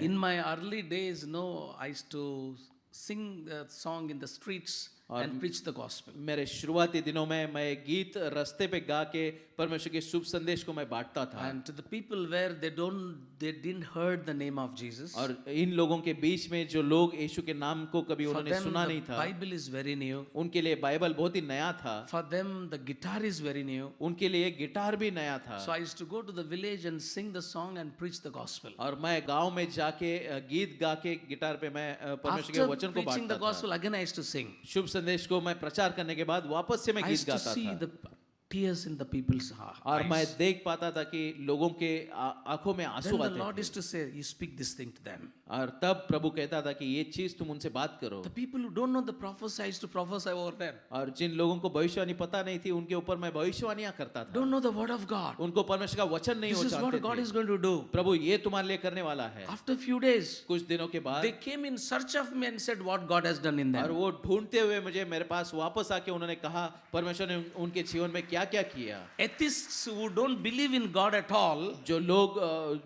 In my early days, I used to sing the song in the streets and preach the gospel. मेरे शुरुआती दिनों में मैं गीत रास्ते पे गा के परमेश्वर के शुभ संदेश को मैं बांटता था। And to the people where they didn't heard the name of Jesus, और इन लोगों के बीच में जो लोग यीशु के नाम को कभी for उन्होंने them सुना the नहीं था, Bible is very new. उनके लिए बाइबल बहुत ही नया था। For them the guitar is very new. उनके लिए गिटार भी नया था। So I used to go to the village and sing the song and preach the gospel. और मैं गांव में जाके गीत गा के गिटार पे मैं परमेश्वर के After वचन को preaching the बांटता था। gospel, again I used to sing. शुभ संदेश को मैं प्रचार करने के बाद वापस से मैं I गीत used to गाता see था the tears in the people's और मैं eyes. देख पाता था कि लोगों के आंखों में आंसू Then the आते Lord थे। used to say, you speak this thing to them. और तब प्रभु कहता था कि ये चीज तुम उनसे बात करो। The people who don't know the prophecy, I used to prophesy over them. और जिन लोगों को भविष्यवाणी पता नहीं थी उनके ऊपर मैं भविष्यवाणियां करता था। Don't know the word of God. उनको परमेश्वर का वचन नहीं This is जानते what God थे। is going to do. प्रभु ये तुम्हारे लिए करने वाला है। After a few days, कुछ दिनों के बाद they came in search of me and said what God has done in और them. वो ढूंढते हुए मुझे मेरे पास वापस आके उन्होंने कहा परमेश्वर ने उनके जीवन में क्या क्या किया। Atheists who don't believe in God at all, जो लोग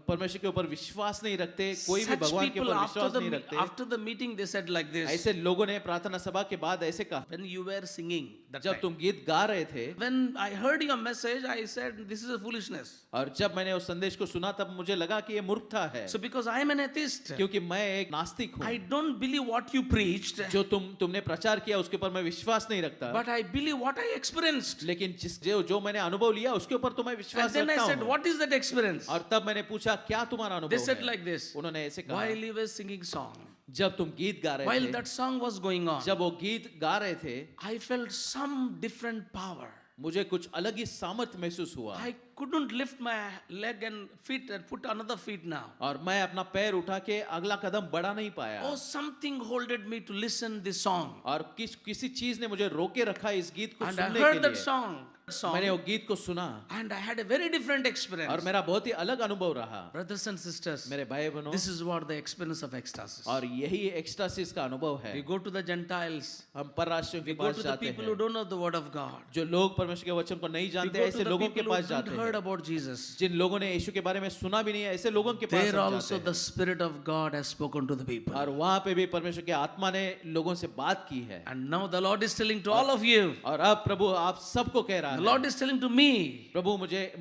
परमेश्वर के ऊपर विश्वास नहीं रखते, कोई भी such भगवान के people ऊपर विश्वास नहीं रखते, after the meeting they said like this. ऐसे लोगों ने प्रार्थना सभा के बाद ऐसे कहा, When you were singing that जब time, तुम गीत गा रहे थे when I heard your message, I said this is a foolishness. और जब मैंने उस संदेश को सुना तब मुझे लगा कि ये मूर्खता है, So because I am an atheist, क्योंकि मैं एक नास्तिक हूँ। I don't believe what you preached, जो तुमने प्रचार किया उसके ऊपर मैं विश्वास नहीं रखता, but I believe what I experienced. लेकिन जो मैंने अनुभव लिया उसके ऊपर तो मैं And विश्वास then I रखता said, हूँ। what is that experience? और तब मैंने पूछा क्या तुम्हारा They अनुभव said है? like this. उन्होंने ऐसे कहा, While you were singing song, जब तुम गीत गा रहे while थे, that song was going on, जब वो गीत गा रहे थे, I felt some different power. मुझे कुछ अलग ही सामर्थ महसूस हुआ I couldn't lift my leg and feet and put another feet now. और मैं अपना पैर उठा के अगला कदम बढ़ा नहीं पाया Oh, something holded me to listen this song. और किसी चीज ने मुझे रोके रखा इस गीत को And I सुनने heard के that लिए। song. मैंने वो गीत को सुना And I had a very different experience. और मेरा बहुत ही अलग अनुभव रहा। Brothers and sisters, मेरे भाई बहनों, this is what the experience of ecstasis. और यही एक्सटासिस का अनुभव है। We go to the Gentiles. हम परराष्ट्रियों के We go pass to the जाते people who हैं, don't know the word of God. जो लोग परमेश्वर के वचन को नहीं We जानते, go to ऐसे the लोगों के people who पास didn't जाते heard हैं। about Jesus. जिन लोगों ने यीशु के बारे में सुना भी नहीं है, ऐसे लोगों के पास There हम also जाते the Spirit of God has spoken to the people. हैं। और वहाँ पे भी परमेश्वर के आत्मा ने लोगों से बात की है। And now the Lord is telling to all of you. और अब प्रभु आप सबको कह रहा The है, Lord is telling to me. प्रभु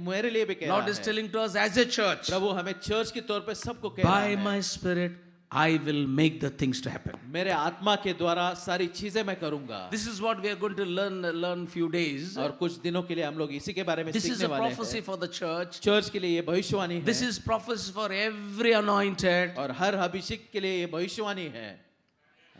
मेरे लिए भी कह Lord रहा is है, telling to us as a church. प्रभु हमें चर्च के तौर पे सबको कह रहा By है, my Spirit, I will make the things to happen. मेरे आत्मा के द्वारा सारी चीजें मैं करूंगा। This is what we are going to learn few days. और कुछ दिनों के लिए हम लोग इसी के बारे में This is सीखने a वाले prophecy हैं। for the church. चर्च के लिए ये भविष्यवाणी है This is prophecy for every anointed. और हर अभिषेक के लिए ये भविष्यवाणी है।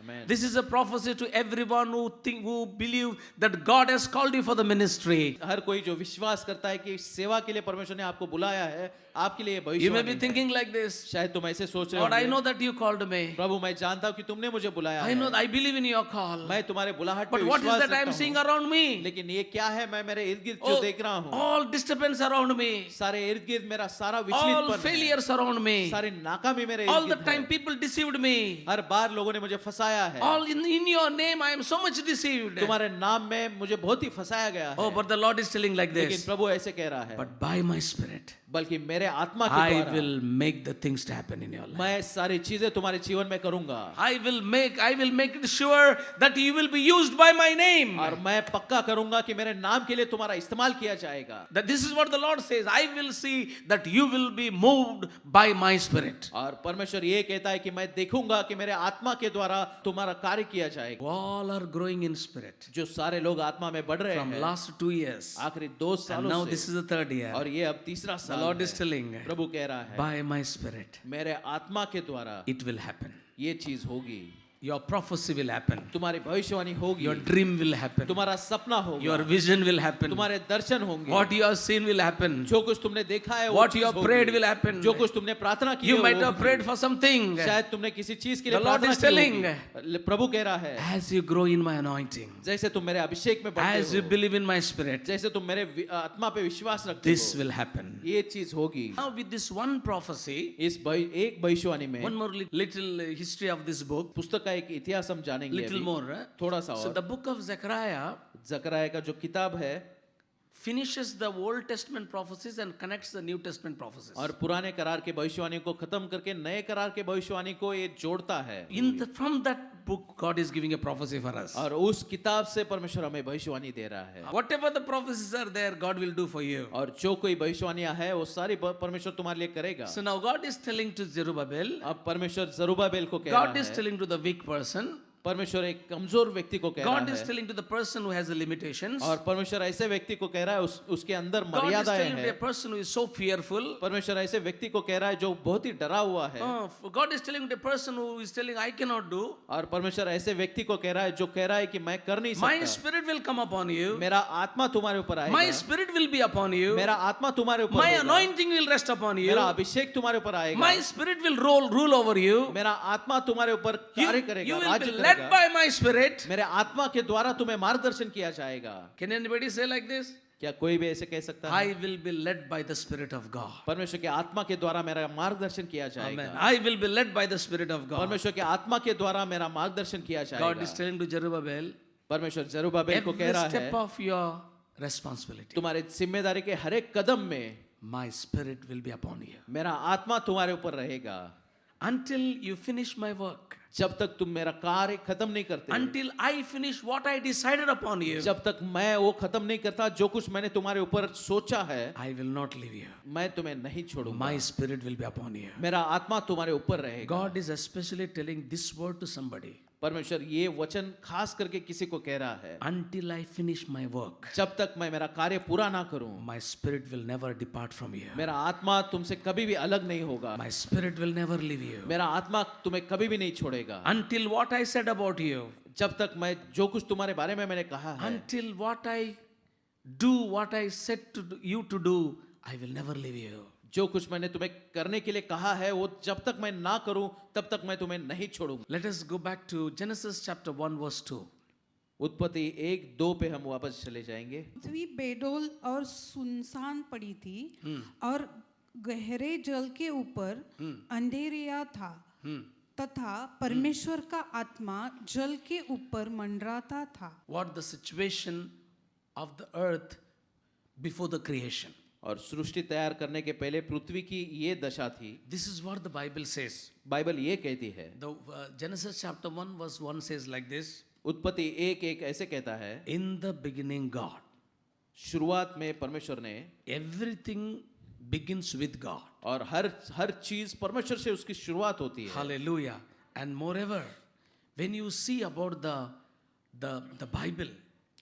Amen. This is a prophecy to everyone who believe that God has called you for the ministry. हर कोई जो विश्वास करता है कि सेवा के लिए परमेश्वर ने आपको बुलाया है, आपके लिए ये You may भविष्यवाणी be है। thinking like this. शायद तुम ऐसे सोच रहे Lord, I हो, know that you called me. प्रभु मैं जानता हूँ कि तुमने मुझे बुलाया I know, है, I believe in your call. मैं तुम्हारे बुलाहट पे But what is विश्वास that I am रखता seeing हूँ। around me? लेकिन ये क्या है, मैं मेरे इर्द गिर्द जो Oh, देख रहा हूँ, all disturbance around me. सारे इर्द गिर्द मेरा सारा All विचलितपन है, failures around me. सारी नाकामी मेरे All इर्द the गिर्द time है। people deceived me. हर बार लोगों ने मुझे फंसाया है, All in your name I am so much deceived. तुम्हारे नाम में मुझे बहुत ही फंसाया गया है। Oh, but the Lord is telling like लेकिन this. प्रभु ऐसे कह रहा है, But by my Spirit, बल्कि मेरे आत्मा के I द्वारा will make the things to happen in your life. मैं सारी चीजें तुम्हारे जीवन में करूंगा I will make it sure that you will be used by my name. और मैं पक्का करूंगा कि मेरे नाम के लिए तुम्हारा इस्तेमाल किया जाएगा। That this is what the Lord says. I will see that you will be moved by my Spirit. और परमेश्वर ये कहता है कि मैं देखूंगा कि मेरे आत्मा के द्वारा तुम्हारा कार्य किया जाएगा। All are growing in spirit. जो सारे लोग आत्मा में बढ़ रहे From हैं last 2 years. आखिरी 2 And now सालों this से, is the 3rd year. और ये अब तीसरा The साल Lord is है। telling, प्रभु कह रहा है, by my Spirit, मेरे आत्मा के द्वारा it will happen. ये चीज होगी, Your prophecy will happen. तुम्हारी भविष्यवाणी होगी, Your dream will happen. तुम्हारा सपना होगा, Your vision will happen. तुम्हारे दर्शन होंगे, What you have seen will happen. जो कुछ तुमने देखा है वो What चीज you have होगी। prayed will happen. जो कुछ तुमने प्रार्थना की You है might वो have prayed for something. शायद तुमने किसी चीज के The लिए Lord प्रार्थना is की telling, होगी। प्रभु कह रहा है, as you grow in my anointing, जैसे तुम मेरे अभिषेक में बढ़ते as you हो, believe in my Spirit, जैसे तुम मेरे आत्मा पे विश्वास रखते this हो, will happen. ये चीज होगी। Now with this one prophecy, एक भविष्यवाणी में one more little history of this book, पुस्तक का एक इतिहास हम जानेंगे little अभी, more. थोड़ा सा So और। the book of Zechariah, जकरिया का जो किताब है, finishes the Old Testament prophecies and connects the New Testament prophecies. और पुराने करार के भविष्यवाणी को खत्म करके नए करार के भविष्यवाणी को ये जोड़ता है। From that book, God is giving a prophecy for us. और उस किताब से परमेश्वर हमें भविष्यवाणी दे रहा है। Whatever the prophecies are there, God will do for you. और जो कोई भविष्यवाणियां है वो सारी परमेश्वर तुम्हारे लिए करेगा। So now God is telling to Zerubbabel, अब परमेश्वर जरुब्बाबेल को कह God रहा is है, telling to the weak person, परमेश्वर एक कमजोर व्यक्ति को कह God रहा is है, telling to the person who has the limitations, और परमेश्वर ऐसे व्यक्ति को कह रहा है उसके अंदर God is मर्यादाएं telling to a हैं। person who is so fearful, परमेश्वर ऐसे व्यक्ति को कह रहा है जो बहुत ही डरा हुआ है, God is telling to a person who is telling, I cannot do, और परमेश्वर ऐसे व्यक्ति को कह रहा है जो कह रहा है कि मैं कर नहीं my सकता, spirit will come upon you, मेरा आत्मा तुम्हारे ऊपर आएगा, my spirit will be upon you, मेरा आत्मा तुम्हारे ऊपर my होगा, anointing will rest upon you, मेरा अभिषेक तुम्हारे ऊपर आएगा, my spirit will rule over you, मेरा आत्मा तुम्हारे ऊपर you, कार्य you करेगा, will be राज्य led करेगा, by my spirit. मेरे आत्मा के द्वारा तुम्हें मार्गदर्शन किया जाएगा। Can anybody say like this? क्या कोई भी ऐसे कह सकता है? I will be led by the Spirit of God. परमेश्वर के आत्मा के द्वारा मेरा मार्गदर्शन किया Amen. जाएगा। I will be led by the Spirit of God. परमेश्वर के आत्मा के द्वारा मेरा मार्गदर्शन किया God is जाएगा। telling to Zerubbabel, परमेश्वर जरुब्बाबेल को कह every रहा step है, of your responsibility, तुम्हारे जिम्मेदारी के हर एक कदम में my Spirit will be upon you. मेरा आत्मा तुम्हारे ऊपर रहेगा। Until you finish my work, जब तक तुम मेरा कार्य खत्म नहीं करते, until I finish what I decided upon you, जब तक मैं वो खत्म नहीं करता जो कुछ मैंने तुम्हारे ऊपर सोचा है, I will not leave you. मैं तुम्हें नहीं छोड़ूंगा। My Spirit will be upon you. मेरा आत्मा तुम्हारे ऊपर रहेगा। God is especially telling this word to somebody. परमेश्वर ये वचन खास करके किसी को कह रहा है, Until I finish my work, जब तक मैं मेरा कार्य पूरा ना करूं, my Spirit will never depart from you. मेरा आत्मा तुमसे कभी भी अलग नहीं होगा, My Spirit will never leave you. मेरा आत्मा तुम्हें कभी भी नहीं छोड़ेगा। Until what I said about you, जब तक मैं जो कुछ तुम्हारे बारे में मैंने कहा है, until what I do, what I said to you to do, I will never leave you. जो कुछ मैंने तुम्हें करने के लिए कहा है वो जब तक मैं ना करूं तब तक मैं तुम्हें नहीं छोड़ूंगा। Let us go back to Genesis chapter 1 verse 2. उत्पत्ति 1:2 पे हम वापस चले जाएंगे। पृथ्वी बेडोल और सुनसान पड़ी थी और गहरे जल के ऊपर अंधेरिया था तथा परमेश्वर का आत्मा जल के ऊपर मंडराता था। What the situation of the earth before the creation. और सृष्टि तैयार करने के पहले पृथ्वी की ये दशा थी। This is what the Bible says. Bible ये कहती है, The Genesis chapter 1 verse 1 says like this. उत्पत्ति 1:1 ऐसे कहता है, In the beginning God. शुरुआत में परमेश्वर ने, Everything begins with God. और हर चीज परमेश्वर से उसकी शुरुआत होती है। Hallelujah. And moreover, when you see about the Bible,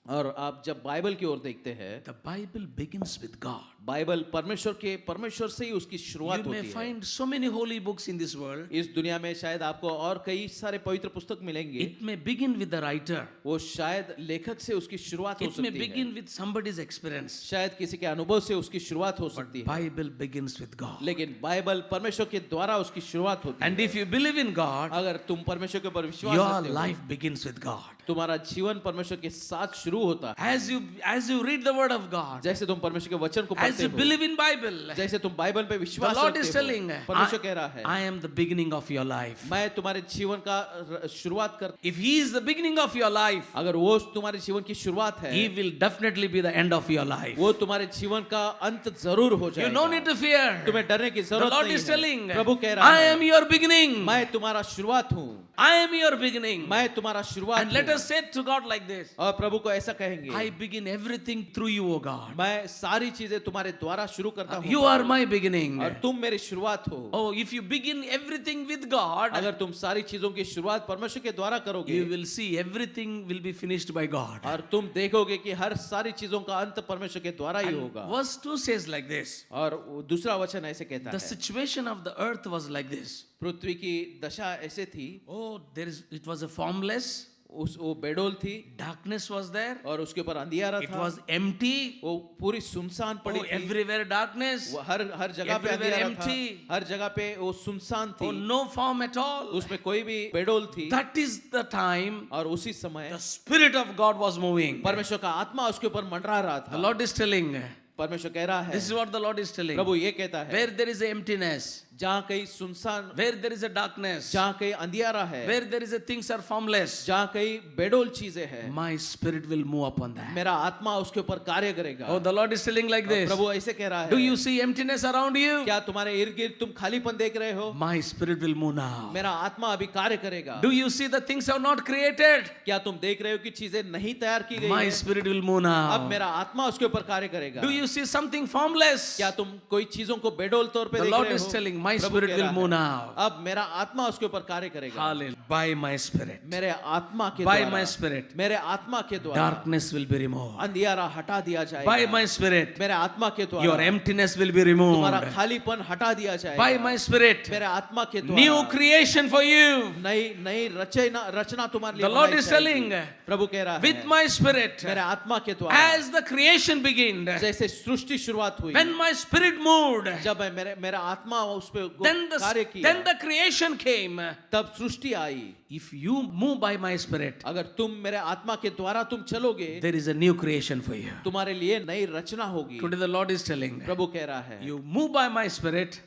और आप जब बाइबल की ओर देखते हैं, the Bible begins with God. Bible परमेश्वर से ही उसकी शुरुआत You may होती है। find so many holy books in this world. इस दुनिया में शायद आपको और कई सारे पवित्र पुस्तक मिलेंगे, It may begin with the writer. वो शायद लेखक से उसकी शुरुआत हो It may सकती है, begin with somebody's experience. शायद किसी के अनुभव से उसकी शुरुआत हो सकती है, Bible begins with God. लेकिन बाइबल परमेश्वर के द्वारा उसकी शुरुआत होती And है। if you believe in God, अगर तुम परमेश्वर के ऊपर विश्वास your रखते हो, life begins with God. तुम्हारा जीवन परमेश्वर के साथ शुरू होता है। As you read the word of God, जैसे तुम परमेश्वर के वचन को as पढ़ते you हो, believe in Bible, जैसे तुम बाइबल पे the विश्वास Lord is रखते telling, हो, परमेश्वर कह रहा है, I am the beginning of your life. मैं तुम्हारे जीवन का शुरुआत कर, If He is the beginning of your life, अगर वो तुम्हारे जीवन की शुरुआत है, He will definitely be the end of your life. वो तुम्हारे जीवन का अंत जरूर हो You no जाएगा। need to fear. तुम्हें डरने की The जरूरत Lord नहीं is है। telling, प्रभु कह रहा I है, am your beginning. मैं तुम्हारा शुरुआत हूँ, I am your beginning. मैं तुम्हारा शुरुआत And let हूँ। us say to God like this, और प्रभु को ऐसा कहेंगे, I begin everything through you, O God. मैं सारी चीजें तुम्हारे द्वारा शुरू करता हूँ, You are my beginning. और तुम मेरी शुरुआत हो। Oh, if you begin everything with God, अगर तुम सारी चीजों की शुरुआत परमेश्वर के द्वारा करोगे, you will see everything will be finished by God. और तुम देखोगे कि हर सारी चीजों का अंत परमेश्वर के द्वारा ही होगा। Verse 2 says like this. और दूसरा वचन ऐसे कहता The है, situation of the earth was like this. पृथ्वी की दशा ऐसे थी, Oh, it was a formless. वो बेडोल थी, Darkness was there. और उसके ऊपर अंधियारा It था, was empty. वो पूरी सुनसान पड़ी Oh, थी, everywhere darkness. वो हर जगह पे Everywhere अंधियारा था, empty. हर जगह पे वो सुनसान Oh, थी, no form at all. उसमें कोई भी बेडोल थी। That is the time और उसी समय the Spirit of God was moving. परमेश्वर का आत्मा उसके ऊपर मंडरा रहा The था। Lord is telling, परमेश्वर कह रहा है, This is what the Lord is telling. प्रभु ये कहता है, Where there is a emptiness, जहाँ कहीं सुनसान, where there is a darkness, जहाँ कहीं अंधियारा है, where there is a things are formless, जहाँ कहीं बेडोल चीजें हैं, my spirit will move upon that. मेरा आत्मा उसके ऊपर कार्य करेगा। Oh, the Lord is telling like this. प्रभु ऐसे कह रहा है, Do you see emptiness around you? क्या तुम्हारे इर्द गिर्द तुम खालीपन देख रहे हो? My spirit will move now. मेरा आत्मा अभी कार्य करेगा। Do you see the things are not created? क्या तुम देख रहे हो कि चीजें नहीं तैयार की गई My है? spirit will move अब now. मेरा आत्मा उसके ऊपर कार्य करेगा। Do you see something formless? क्या तुम कोई चीजों को बेडोल तौर पे The देख Lord रहे is हो? telling, my प्रभु spirit कह will रहा move है, now. अब मेरा आत्मा उसके ऊपर कार्य करेगा। Hallelujah. By my spirit. मेरे आत्मा के By द्वारा, my spirit. मेरे आत्मा के द्वारा Darkness will be removed. अंधियारा हटा दिया जाएगा। By my spirit. मेरे आत्मा के Your द्वारा emptiness will be तुम्हारा removed. खालीपन हटा दिया जाएगा। By my spirit. मेरे आत्मा के द्वारा New creation for you. नई नई रचना तुम्हारे लिए The Lord बनाई is जाएगी। telling, प्रभु कह रहा with है, my spirit, मेरे आत्मा के द्वारा as the creation began, जैसे सृष्टि शुरुआत हुई, when my spirit moved, जब मेरा आत्मा उस पे then कार्य then किया, the creation came. तब सृष्टि आई। If you move by my spirit, अगर तुम मेरे आत्मा के द्वारा तुम चलोगे, there is a new creation for you. तुम्हारे लिए नई रचना होगी। Today the Lord is telling, प्रभु कह रहा है, you move by my spirit,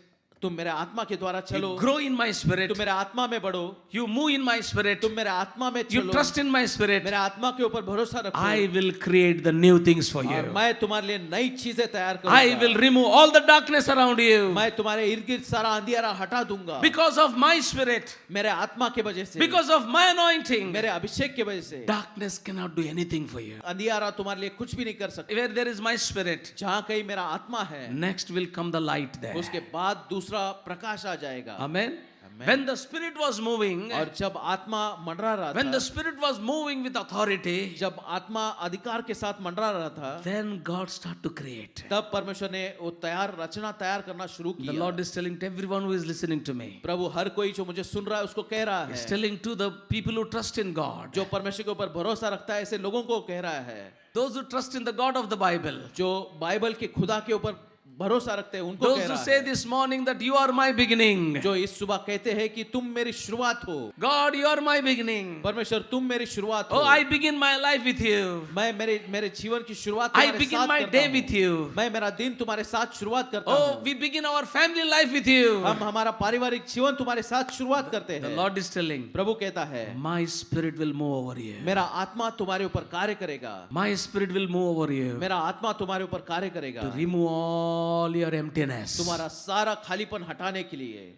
तुम मेरे आत्मा के द्वारा चलो, you grow in my spirit, तुम मेरे आत्मा में बढ़ो, you move in my spirit, तुम मेरे आत्मा में you चलो, trust in my spirit, मेरे आत्मा के ऊपर भरोसा रखो, I will create the new things for और you. मैं तुम्हारे लिए नई चीजें तैयार I करूंगा। will remove all the darkness around you. मैं तुम्हारे इर्द गिर्द सारा अंधियारा हटा दूंगा। Because of my spirit, मेरे आत्मा के वजह से, because of my anointing, मेरे अभिषेक के वजह से darkness cannot do anything for you. अंधियारा तुम्हारे लिए कुछ भी नहीं कर सकता। Where there is my spirit, जहाँ कहीं मेरा आत्मा है, next will come the light there. उसके बाद दूसरा प्रकाश आ जाएगा। Amen. When the spirit was moving, और जब आत्मा मंडरा रहा when था, the spirit was moving with authority, जब आत्मा अधिकार के साथ मंडरा रहा था, then God started to create. तब परमेश्वर ने वो रचना तैयार करना शुरू The किया। Lord is telling to everyone who is listening to me, प्रभु हर कोई जो मुझे सुन रहा है उसको कह रहा He's है, telling to the people who trust in God, जो परमेश्वर के ऊपर भरोसा रखता है ऐसे लोगों को कह रहा है, those who trust in the God of the Bible, जो बाइबल के खुदा के ऊपर भरोसा रखते हैं उनको those कह who रहा say है, this morning that you are my beginning. जो इस सुबह कहते हैं कि तुम मेरी शुरुआत हो, God, you are my beginning. परमेश्वर तुम मेरी शुरुआत हो, Oh, I begin my life with you. मैं मेरे जीवन की शुरुआत I तुम्हारे begin साथ my करता day हूँ। with you. मैं मेरा दिन तुम्हारे साथ शुरुआत करता Oh, हूँ। we begin our family life with you. हम हमारा पारिवारिक जीवन तुम्हारे साथ शुरुआत करते The हैं। Lord is telling, प्रभु कहता है, my spirit will move over you. मेरा आत्मा तुम्हारे ऊपर कार्य करेगा, My spirit will move over you मेरा आत्मा तुम्हारे ऊपर कार्य करेगा, to remove all your emptiness. तुम्हारा सारा खालीपन हटाने के लिए।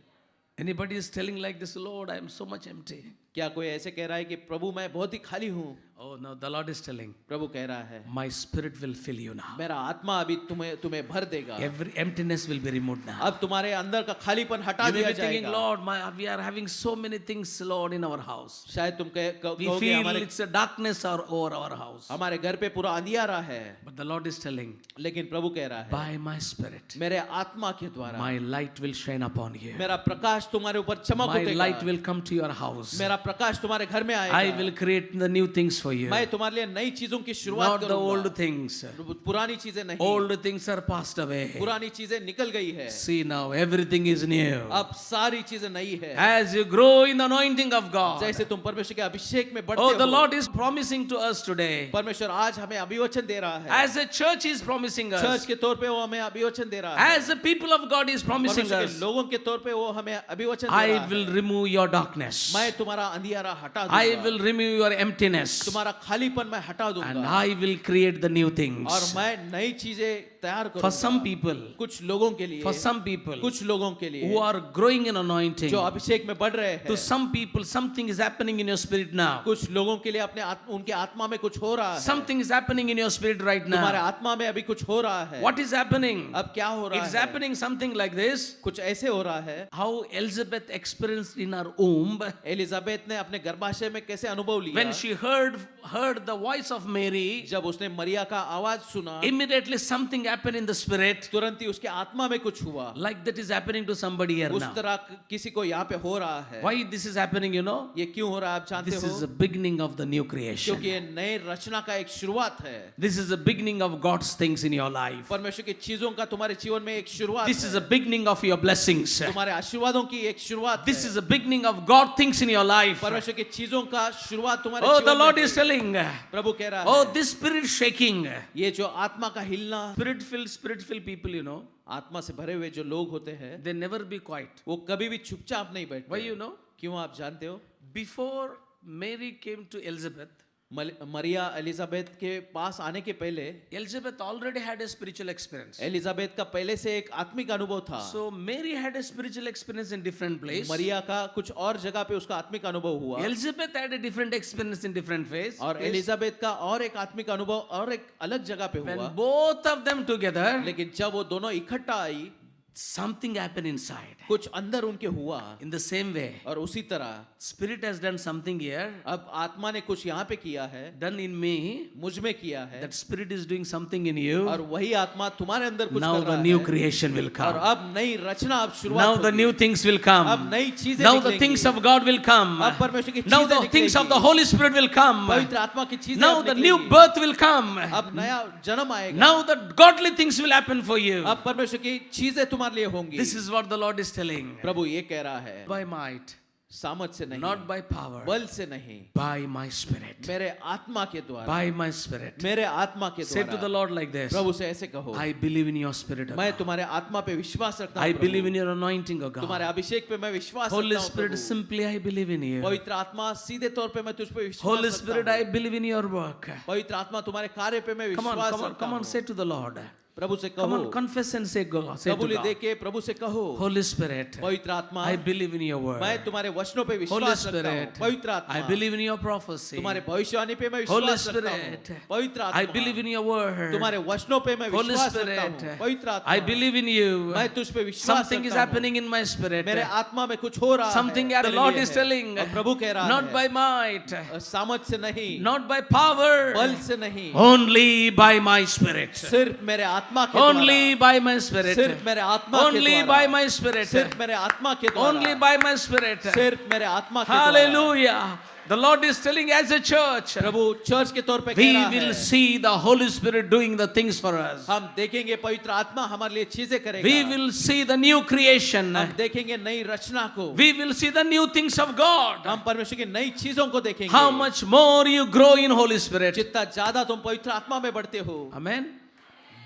Anybody is telling like this, Lord, I am so much empty. क्या कोई ऐसे कह रहा है कि प्रभु मैं बहुत ही खाली हूँ? Oh no, the Lord is telling, प्रभु कह रहा है, my spirit will fill you now. मेरा आत्मा अभी तुम्हें भर देगा। Every emptiness will be removed now. अब तुम्हारे अंदर का खालीपन हटा You may दिया be thinking, जाएगा। Lord, we are having so many things, Lord, in our house. शायद तुम We कहोगे feel हमारे it's a darkness over our house. हमारे घर पे पूरा अंधियारा है, But the Lord is telling, लेकिन प्रभु कह रहा है, by my spirit, मेरे आत्मा के द्वारा my light will shine upon you. मेरा प्रकाश तुम्हारे ऊपर चमक My light उठेगा, will come to your house. मेरा प्रकाश तुम्हारे घर में I आएगा, will create the new things for you. मैं तुम्हारे लिए नई चीजों की शुरुआत Not the old करूंगा। things. पुरानी चीजें नहीं, Old things are passed away. पुरानी चीजें निकल गई है, See now, everything is new. अब सारी चीजें नई है। As you grow in the anointing of God. जैसे तुम परमेश्वर के अभिषेक में बढ़ते Oh, the हो, Lord is promising to us today. परमेश्वर आज हमें अभिवचन दे रहा है, As a church is promising church us. के तौर पे वो हमें अभिवचन दे रहा है, As a people of God is promising परमेश्वर के us. लोगों के तौर पे वो हमें अभिवचन दे I रहा will है, remove your darkness. मैं तुम्हारा अंधियारा हटा I दूंगा, will remove your emptiness. तुम्हारा खालीपन मैं हटा And दूंगा, I will create the new और things. मैं नई चीजें तैयार For some करूंगा। people, कुछ लोगों के लिए, for some people कुछ लोगों के लिए who are growing in anointing, जो अभिषेक में बढ़ रहे to हैं, some people, something is happening in your spirit now. कुछ लोगों के लिए उनके आत्मा में कुछ हो रहा है, Something is happening in your spirit right तुम्हारे now. आत्मा में अभी कुछ हो रहा है। What is happening? अब क्या हो रहा It's है? happening something like this. कुछ ऐसे हो रहा है, How Elizabeth experienced in her womb Elizabeth ने अपने गर्भाशय में कैसे अनुभव लिया, when she heard the voice of Mary. जब उसने मरिया का आवाज सुना, Immediately something happened in the spirit. तुरंत ही उसके आत्मा में कुछ हुआ, Like that is happening to somebody here उस now. तरह किसी को यहाँ पे हो रहा है। Why this is happening, you know? ये क्यों हो रहा है आप जानते This is हो? the beginning of the new creation. क्योंकि ये नए रचना का एक शुरुआत है, This is the beginning of God's things in your life. परमेश्वर की चीजों का तुम्हारे जीवन में एक शुरुआत This है, is the beginning of your blessings. तुम्हारे आशीर्वादों की एक शुरुआत This है, is the beginning of God things in your life. परमेश्वर की चीजों का शुरुआत तुम्हारे Oh, the जीवन Lord में is है। telling, प्रभु कह रहा oh, है, this spirit shaking, ये जो आत्मा का हिलना, spirit spirit filled people, you know, आत्मा से भरे हुए जो लोग होते हैं they never be quiet. वो कभी भी चुपचाप नहीं बैठते Why हैं। you know? क्यों आप जानते हो? Before Mary came to Elizabeth, Maria Elizabeth के पास आने के पहले Elizabeth already had a spiritual experience. Elizabeth का पहले से एक आत्मिक अनुभव था। So Mary had a spiritual experience in different place. मरिया का कुछ और जगह पे उसका आत्मिक अनुभव हुआ Elizabeth had a different experience in different phase. और एलिजाबेथ का और एक आत्मिक अनुभव और एक अलग जगह पे When हुआ। both of them together, लेकिन जब वो दोनों इकट्ठा आई something happened inside. कुछ अंदर उनके हुआ In the same way, और उसी तरह Spirit has done something here, अब आत्मा ने कुछ यहाँ पे किया है, done in me. मुझ में किया है That Spirit is doing something in you. और वही आत्मा तुम्हारे अंदर कुछ Now कर the रहा new है creation will और come. अब नई रचना अब शुरुआत Now the होगी। new things will come. अब नई चीजें Now the निकलेंगी। things of God will come. अब परमेश्वर की Now चीजें the things of the निकलेंगी। Holy Spirit will come. पवित्र आत्मा की चीजें Now अब the new निकलेंगी। birth will come. अब नया जन्म आएगा। Now the godly things will happen for you. अब परमेश्वर की चीजें तुम्हारे लिए होंगी। This is what the Lord is telling. प्रभु ये कह रहा है By might, सामर्थ से नहीं, not by power, बल से नहीं, by my Spirit. मेरे आत्मा के द्वारा, By my Spirit. मेरे आत्मा के Say to the द्वारा। Lord like this. प्रभु से ऐसे कहो, I believe in your Spirit. O मैं God. तुम्हारे आत्मा पे विश्वास रखता I हूँ believe Prabhu. in your anointing, O तुम्हारे God. अभिषेक पे मैं विश्वास Holy रखता हूँ Spirit, Prabhu. simply I believe in you. पवित्र आत्मा सीधे तौर पे मैं तुझ पे विश्वास Holy रखता Spirit, हूँ। I believe in your work. पवित्र आत्मा तुम्हारे कार्य पे मैं Come on, विश्वास come on, रखता come on, हूँ। say to the Lord. प्रभु से Come कहो, on, confess and say, go, say to कबूली God. दे के प्रभु से कहो, Holy Spirit, पवित्र आत्मा, I believe in your word. मैं तुम्हारे वचनों पे Holy विश्वास रखता हूँ। Spirit, पवित्र आत्मा, I believe in your prophecy. तुम्हारे भविष्यवाणी पे मैं Holy विश्वास रखता Spirit, हूँ। पवित्र I आत्मा, believe in your word. तुम्हारे वचनों पे मैं Holy विश्वास रखता Spirit, हूँ। पवित्र आत्मा, I believe in you. मैं तुझ पे विश्वास Something is रखता हूँ। happening in my spirit. मेरे आत्मा में कुछ हो रहा Something है। the मेरे Lord लिए is है। telling. और प्रभु कह रहा Not है, by might, सामर्थ से नहीं, not by power, बल से नहीं, only by my spirit. सिर्फ मेरे आत्मा के Only द्वारा, by my spirit. सिर्फ मेरे आत्मा के Only द्वारा, by my spirit. सिर्फ मेरे आत्मा के द्वारा, Only by my spirit. सिर्फ मेरे आत्मा के द्वारा। Hallelujah. The Lord is telling as a church, Prabhu church के तौर पे कह we रहा will है, see the Holy Spirit doing the things for us. हम देखेंगे पवित्र आत्मा हमारे लिए चीजें करेगा। We will see the new creation. हम देखेंगे नई रचना को। We will see the new things of God. हम परमेश्वर की नई चीजों को देखेंगे। How much more you grow in Holy Spirit. जितना ज्यादा तुम पवित्र आत्मा में बढ़ते हो, Amen.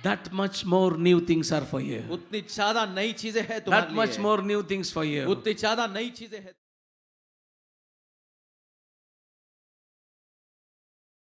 That much more new things are for you. उतनी ज्यादा नई चीजें हैं That तुम्हारे much लिए। more new things for you. उतनी ज्यादा नई चीजें हैं।